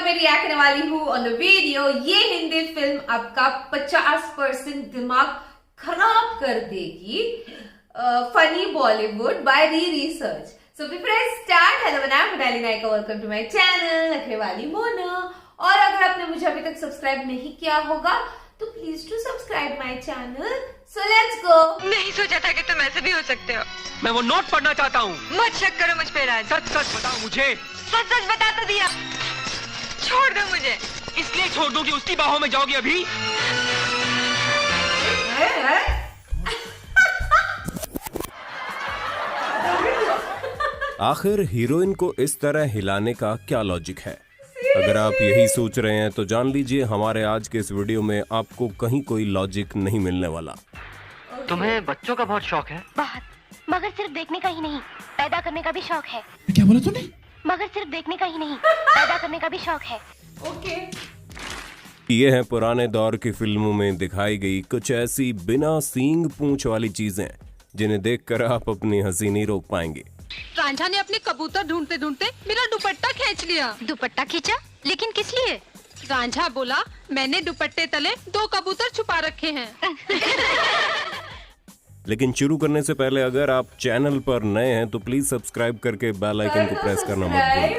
Vlog में react करने वाली हूँ ऑन द वीडियो। ये हिंदी फिल्म आपका 50% दिमाग खराब कर देगी। Funny Bollywood by research. So before I start, hello बनाम बनाली नायका, वेलकम टू माय चैनल नखरे वाली मोना। और अगर आपने मुझे अभी तक सब्सक्राइब नहीं किया होगा तो please to subscribe my channel. So let's go. नहीं सोचा था कि तुम ऐसे भी हो सकते हो। मैं वो नोट पढ़ना चाहता हूँ। मत शक करो मुझ पे राज। सच सच बताओ मुझे। सच सच बता तो दिया। छोड़ दो मुझे। इसलिए छोड़ दो कि उसकी बाहों में जाओगी अभी। आखिर हीरोइन को इस तरह हिलाने का क्या लॉजिक है? अगर आप यही सोच रहे हैं तो जान लीजिए हमारे आज के इस वीडियो में आपको कहीं कोई लॉजिक नहीं मिलने वाला। तुम्हें बच्चों का बहुत शौक है? बहुत, मगर सिर्फ देखने का ही नहीं, पैदा करने का भी शौक है। क्या बोला तूने? मगर सिर्फ देखने का ही नहीं, पैदा करने का भी शौक है। ओके। ये है पुराने दौर की फिल्मों में दिखाई गई कुछ ऐसी बिना सींग पूंछ वाली चीजें जिन्हें देखकर आप अपनी हंसी नहीं रोक पाएंगे। रांझा ने अपने कबूतर ढूंढते ढूंढते मेरा दुपट्टा खींच लिया। दुपट्टा खींचा? लेकिन किस लिए? रांझा बोला मैंने दुपट्टे तले 2 कबूतर छुपा रखे हैं। लेकिन शुरू करने से पहले अगर आप चैनल पर नए हैं तो प्लीज सब्सक्राइब करके बेल आइकन को प्रेस करना मत भूलना।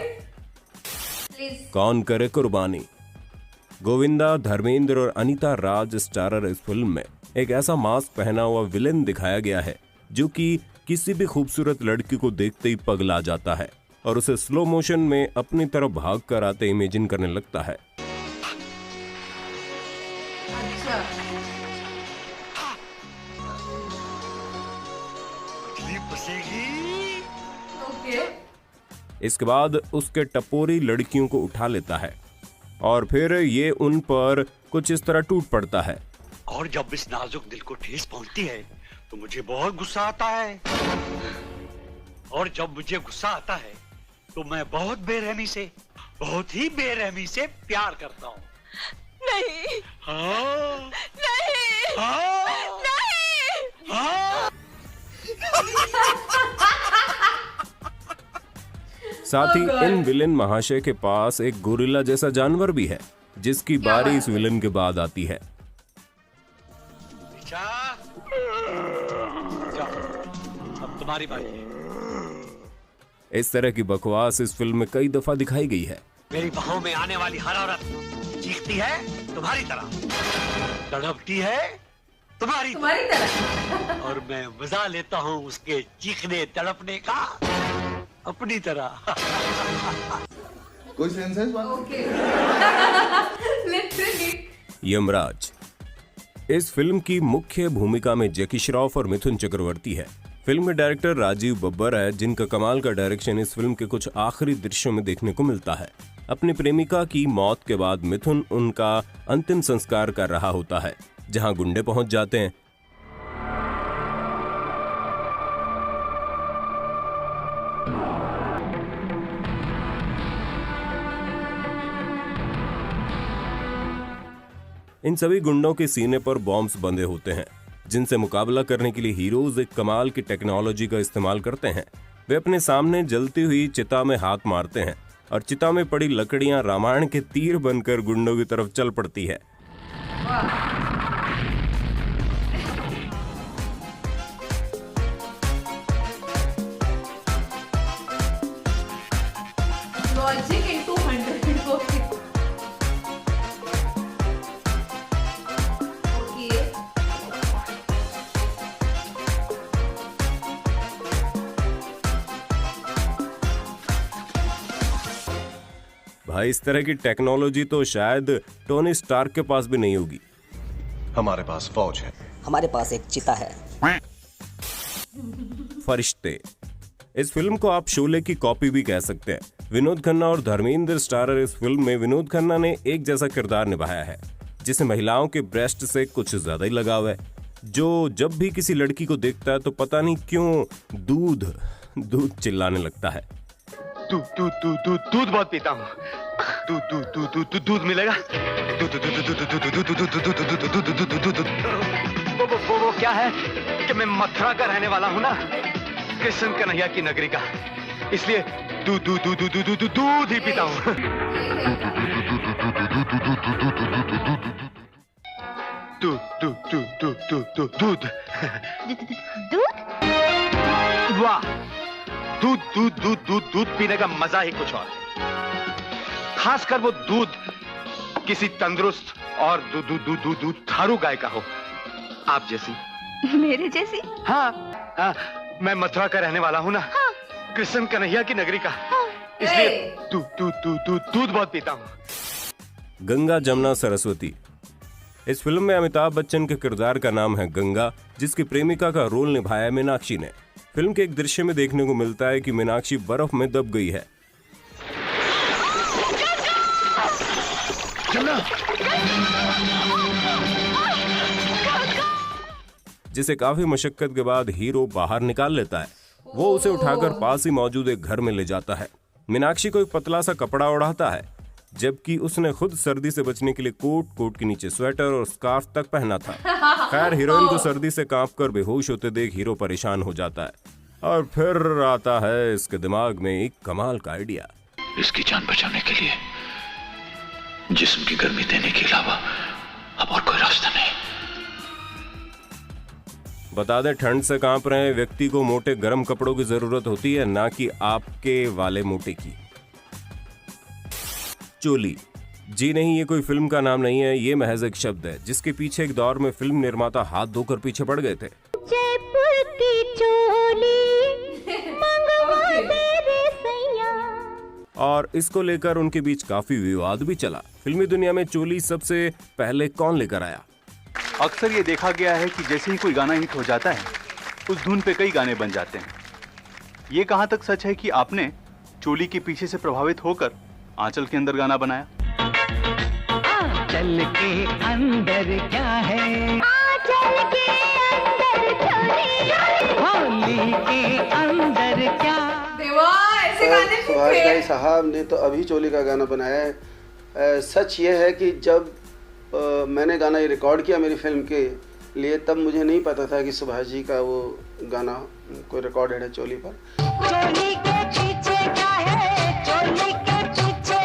कौन करे कुर्बानी। गोविंदा, धर्मेंद्र और अनीता राज स्टारर इस फिल्म में एक ऐसा मास्क पहना हुआ विलेन दिखाया गया है जो कि किसी भी खूबसूरत लड़की को देखते ही पगला जाता है और उसे स्लो मोशन में अपनी तरफ भाग कर आते इमेजिन करने लगता है। अच्छा। ओके। इसके बाद उसके टपोरी लड़कियों को उठा लेता है और फिर ये उन पर कुछ इस तरह टूट पड़ता है। और जब इस नाजुक दिल को ठेस पहुंचती है तो मुझे बहुत गुस्सा आता है। और जब मुझे गुस्सा आता है तो मैं बहुत ही बेरहमी से प्यार करता हूँ। नहीं। हाँ। नहीं। हाँ। नहीं। हाँ। साथ ही इन विलेन महाशय के पास एक गोरिल्ला जैसा जानवर भी है जिसकी बारी इस विलेन के बाद आती है। अब तुम्हारी बारी है। इस तरह की बकवास इस फिल्म में कई दफा दिखाई गई है। मेरी बाहों में आने वाली हर औरत चीखती है तुम्हारी तरह, तड़पती है तुम्हारी तरह। और मैं मजा लेता हूँ उसके चीखने तड़पने का अपनी तरह। कोई सेंस है इस बात में? ओके। लिटरली। यमराज। इस फिल्म की मुख्य भूमिका में जैकी श्रॉफ और मिथुन चक्रवर्ती है। फिल्म में डायरेक्टर राजीव बब्बर है जिनका कमाल का डायरेक्शन इस फिल्म के कुछ आखिरी दृश्यों में देखने को मिलता है। अपनी प्रेमिका की मौत के बाद मिथुन उनका अंतिम संस्कार कर रहा होता है जहां गुंडे पहुंच जाते हैं। इन सभी गुंडों के सीने पर बॉम्ब्स बंधे होते हैं जिनसे मुकाबला करने के लिए हीरोज एक कमाल की टेक्नोलॉजी का इस्तेमाल करते हैं। वे अपने सामने जलती हुई चिता में हाथ मारते हैं और चिता में पड़ी लकड़ियां रामायण के तीर बनकर गुंडों की तरफ चल पड़ती है। Logic into 100। ओके। भाई इस तरह की टेक्नोलॉजी तो शायद टोनी स्टार्क के पास भी नहीं होगी। हमारे पास फौज है। हमारे पास एक चिता है। फरिश्ते। इस फिल्म को आप शोले की कॉपी भी कह सकते हैं। विनोद खन्ना और धर्मेंद्र स्टारर इस फिल्म में विनोद खन्ना ने एक जैसा किरदार निभाया है जिसे महिलाओं के ब्रेस्ट से कुछ ज्यादा ही लगाव है, जो जब भी किसी लड़की को देखता है तो पता नहीं क्यों दूध चिल्लाने लगता है। दूध बहुत पीता हूँ। दूध मिलेगा? वो क्या है कि मैं मथुरा का रहने वाला हूँ ना, कृष्ण कन्हैया की नगरी का, इसलिए दूध ही पीता हूँ। दूध। वाह, दूध पीने का मजा ही कुछ और है। खासकर वो दूध किसी तंदुरुस्त और दुधारू गाय का हो, आप जैसी। मेरे जैसी? हाँ, मैं मथुरा का रहने वाला हूँ ना, कृष्ण कन्हैया की नगरी का, इसलिए दूध बहुत पीता हूँ। गंगा जमुना सरस्वती। इस फिल्म में अमिताभ बच्चन के किरदार का नाम है गंगा, जिसकी प्रेमिका का रोल निभाया मीनाक्षी ने। फिल्म के एक दृश्य में देखने को मिलता है कि मीनाक्षी बर्फ में दब गई है। जिसे काफी मशक्कत के बाद हीरो बाहर निकाल लेता है। वो उसे उठाकर पास ही मौजूद एक घर में ले जाता है। मीनाक्षी को एक पतला सा कपड़ा ओढ़ाता है, जबकि उसने खुद सर्दी से बचने के लिए कोट के नीचे स्वेटर और स्कार्फ तक पहना था। खैर, हीरोइन को सर्दी से कांपकर बेहोश होते देख हीरो परेशान हो जाता है और फिर आता है इसके दिमाग में एक कमाल का आइडिया। इसकी जान बचाने के लिए जिस्म की गर्मी देने के अलावा अब और कोई रास्ता नहीं। बता दें, ठंड से कांप रहे व्यक्ति को मोटे गर्म कपड़ों की जरूरत होती है, ना कि आपके वाले मोटे की। चोली। जी नहीं, ये कोई फिल्म का नाम नहीं है, ये महज एक शब्द है जिसके पीछे एक दौर में फिल्म निर्माता हाथ धोकर पीछे पड़ गए थे। जयपुर की चोली मंगवा दे रे सैया। और इसको लेकर उनके बीच काफी विवाद भी चला। फिल्मी दुनिया में चोली सबसे पहले कौन लेकर आया? अक्सर ये देखा गया है कि जैसे ही कोई गाना हिट हो जाता है, उस धुन पे कई गाने बन जाते हैं। ये कहां तक सच है कि आपने चोली के पीछे से प्रभावित होकर आंचल के अंदर गाना बनाया? आंचल के अंदर क्या है? आंचल के अंदर चोली, होली के अंदर क्या? ऐसे गाने सुभाष घई साहब ने तो अभी चोली का गाना बनाया है। सच ये है कि जब मैंने गाना ये रिकॉर्ड किया मेरी फिल्म के लिए, तब मुझे नहीं पता था कि सुभाष जी का वो गाना कोई रिकॉर्डेड है चोली पर। चोली के पीछे क्या है? चोली के पीछे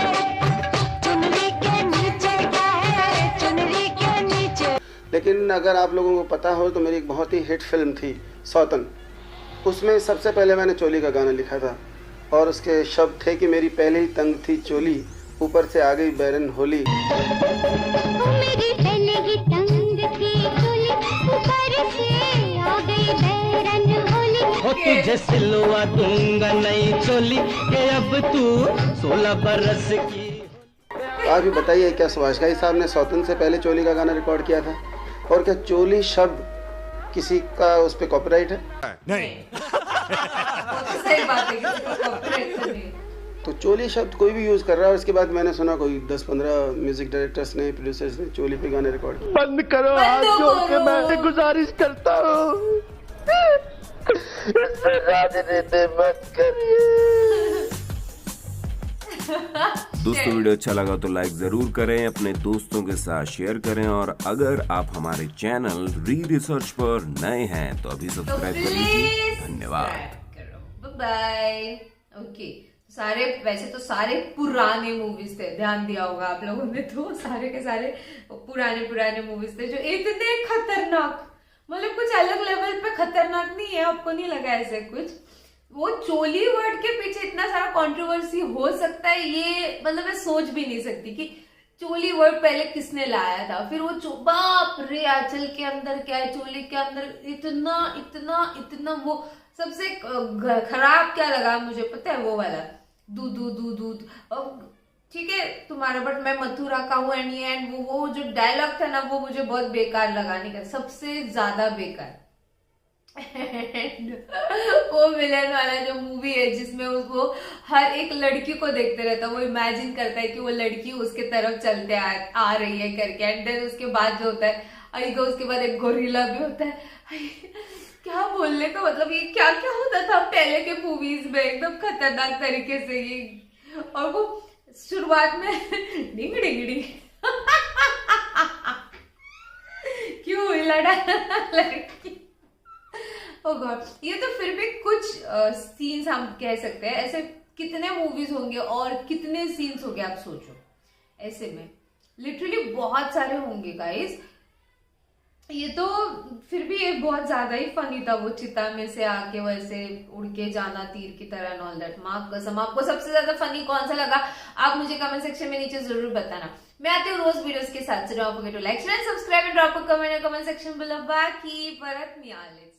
चुनरी के नीचे क्या है? चुनरी के नीचे। लेकिन अगर आप लोगों को पता हो तो मेरी एक बहुत ही हिट फिल्म थी सौतन, उसमें सबसे पहले मैंने चोली का गाना लिखा था और उसके शब्द थे कि मेरी पहले ही तंग थी चोली, ऊपर से आ गई बैरन होली। मेरी पहले ही तंग थी चोली, ऊपर से आ गई बैरन होली। हो तुझे सिलवा दूंगा नई चोली के अब तू 16 बरस की। तो आप ये बताइए, क्या सुभाष घई साहब ने सौतन से पहले चोली का गाना रिकॉर्ड किया था? और क्या चोली शब्द किसी का उस पर कॉपीराइट है? नहीं। तो सही बात है, किसी को कॉपीराइट तो नहीं। तो चोली शब्द कोई भी यूज कर रहा है। उसके बाद मैंने सुना कोई 10-15 म्यूजिक डायरेक्टर्स ने, प्रोड्यूसर्स ने चोली पे गाने रिकॉर्ड किए। बंद करो, हाथ जोड़ के मैं गुजारिश करता हूँ, इससे राजनीति मत करिए। दोस्तों, वीडियो अच्छा लगा तो लाइक जरूर करें, अपने दोस्तों के साथ शेयर करें और अगर आप हमारे चैनल री रिसर्च पर नए हैं तो अभी सब्सक्राइब कर लीजिए। धन्यवाद। बाय। ओके, वैसे तो सारे पुराने मूवीज थे, ध्यान दिया होगा आप लोगों ने, तो सारे के सारे पुराने मूवीज थे जो इतने खतरनाक, मतलब कुछ अलग लेवल पे खतरनाक नहीं है। आपको नहीं लगा ऐसे कुछ? वो चोली वर्ड के पीछे इतना सारा कंट्रोवर्सी हो सकता है, ये मतलब मैं सोच भी नहीं सकती कि चोली वर्ड पहले किसने लाया था। फिर वो बाप रे, आंचल के अंदर क्या है, चोली के अंदर इतना इतना इतना। वो सबसे खराब क्या लगा मुझे पता है? वो वाला दूध। ठीक है तुम्हारा, बट मैं मथुरा का हूँ एंड वो जो डायलॉग था ना, वो मुझे बहुत बेकार लगा, नहीं सबसे ज्यादा बेकार। वो विलन वाला जो मूवी है जिसमें उसको हर एक लड़की को देखते रहता है, वो इमेजिन करता है कि वो लड़की उसके तरफ चलते आ रही है करके, एंड देन उसके बाद जो होता है उसके बाद एक गोरिल्ला भी होता है। क्या बोलने का मतलब, ये क्या क्या होता था पहले के मूवीज में, एकदम खतरनाक तरीके से ये। और वो शुरुआत में डिंग डिंग डिंग क्यों लड़ा लड़की। ओ गॉड, ये तो फिर भी कुछ सीन्स हम कह सकते हैं, ऐसे कितने मूवीज होंगे और कितने सीन्स होंगे आप सोचो। ऐसे में लिटरली बहुत सारे होंगे गाइस। ये तो फिर भी ये बहुत ज्यादा ही फनी था, वो चिता में से आके वैसे उड़ के जाना तीर की तरह एंड ऑल दैट। माँ कसम, आपको सबसे ज्यादा फनी कौन सा लगा आप मुझे कमेंट सेक्शन में नीचे जरूर बताना। मैं आती हूँ रोज वीडियोस के साथ, so don't forget to like, share and subscribe and drop a comment in the comment section below. बाकी परत मियाले।